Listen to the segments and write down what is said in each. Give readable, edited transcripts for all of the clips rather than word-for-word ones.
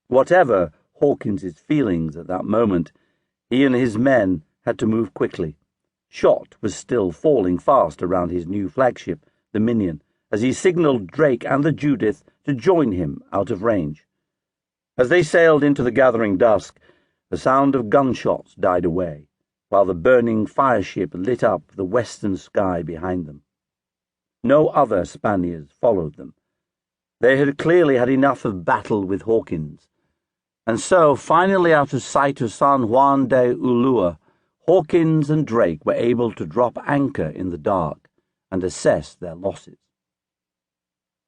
Whatever Hawkins's feelings at that moment, he and his men had to move quickly. Shot was still falling fast around his new flagship, the Minion, as he signalled Drake and the Judith to join him out of range. As they sailed into the gathering dusk, the sound of gunshots died away, while the burning fireship lit up the western sky behind them. No other Spaniards followed them. They had clearly had enough of battle with Hawkins, and so, finally out of sight of San Juan de Ulua, Hawkins and Drake were able to drop anchor in the dark and assess their losses.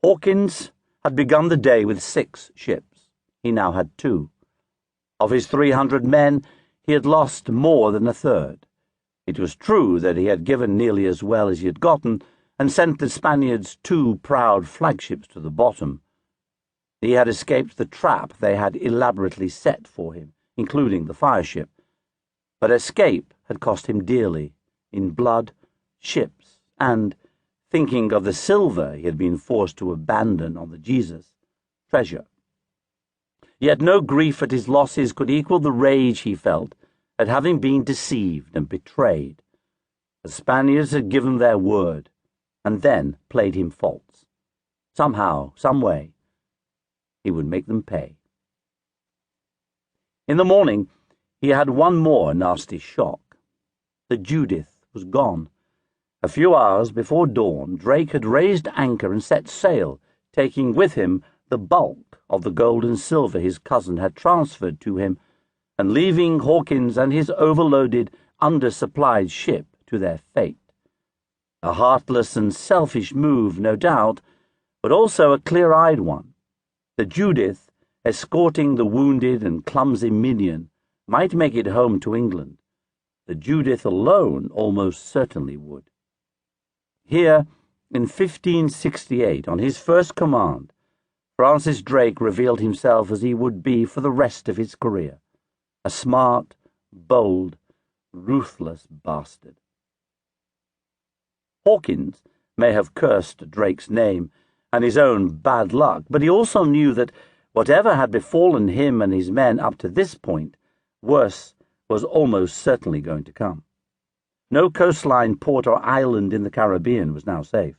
Hawkins had begun the day with 6 ships. He now had 2. Of his 300 men, he had lost more than a third. It was true that he had given nearly as well as he had gotten, and sent the Spaniards 2 proud flagships to the bottom. He had escaped the trap they had elaborately set for him, including the fireship. But escape had cost him dearly, in blood, ships, and, thinking of the silver he had been forced to abandon on the Jesus, treasure. Yet no grief at his losses could equal the rage he felt at having been deceived and betrayed. The Spaniards had given their word, and then played him false. Somehow, some way, he would make them pay. In the morning, he had one more nasty shock. The Judith was gone. A few hours before dawn, Drake had raised anchor and set sail, taking with him the bulk of the gold and silver his cousin had transferred to him, and leaving Hawkins and his overloaded, undersupplied ship to their fate. A heartless and selfish move, no doubt, but also a clear-eyed one. The Judith, escorting the wounded and clumsy Minion, might make it home to England. The Judith alone almost certainly would. Here, in 1568, on his first command, Francis Drake revealed himself as he would be for the rest of his career, a smart, bold, ruthless bastard. Hawkins may have cursed Drake's name and his own bad luck, but he also knew that whatever had befallen him and his men up to this point, worse was almost certainly going to come. No coastline port or island in the Caribbean was now safe.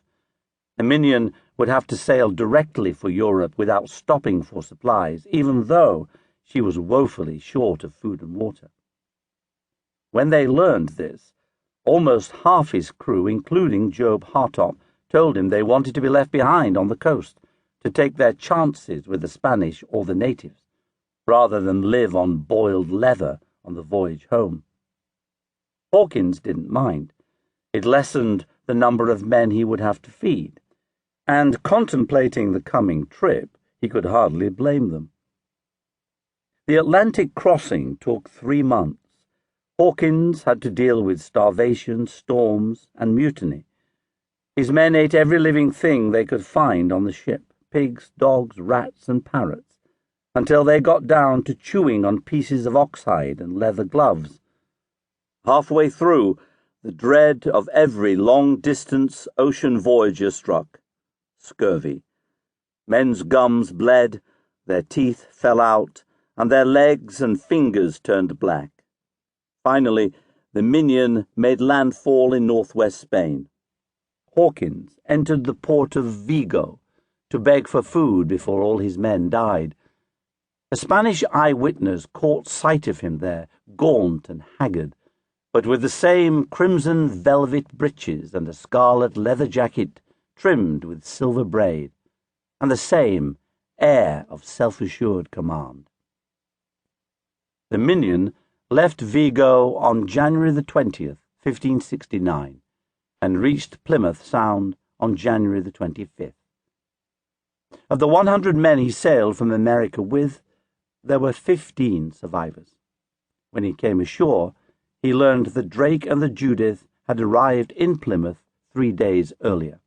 The Minion would have to sail directly for Europe without stopping for supplies, even though she was woefully short of food and water. When they learned this, almost half his crew, including Job Hartop, told him they wanted to be left behind on the coast to take their chances with the Spanish or the natives, rather than live on boiled leather on the voyage home. Hawkins didn't mind. It lessened the number of men he would have to feed, and contemplating the coming trip, he could hardly blame them. The Atlantic crossing took 3 months. Hawkins had to deal with starvation, storms, and mutiny. His men ate every living thing they could find on the ship, pigs, dogs, rats, and parrots, until they got down to chewing on pieces of oxhide and leather gloves. Halfway through, the dread of every long-distance ocean voyager struck: scurvy. Men's gums bled, their teeth fell out, and their legs and fingers turned black. Finally, the Minion made landfall in northwest Spain. Hawkins entered the port of Vigo to beg for food before all his men died. A Spanish eyewitness caught sight of him there, gaunt and haggard, but with the same crimson velvet breeches and a scarlet leather jacket trimmed with silver braid, and the same air of self-assured command. The Minion left Vigo on January the 20th, 1569, and reached Plymouth Sound on January the 25th. Of the 100 men he sailed from America with, there were 15 survivors. When he came ashore, he learned that Drake and the Judith had arrived in Plymouth 3 days earlier.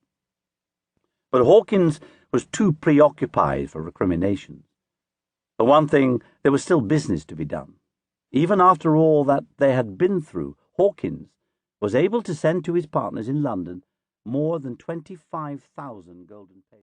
But Hawkins was too preoccupied for recriminations. For one thing, there was still business to be done. Even after all that they had been through, Hawkins was able to send to his partners in London more than 25,000 golden papers.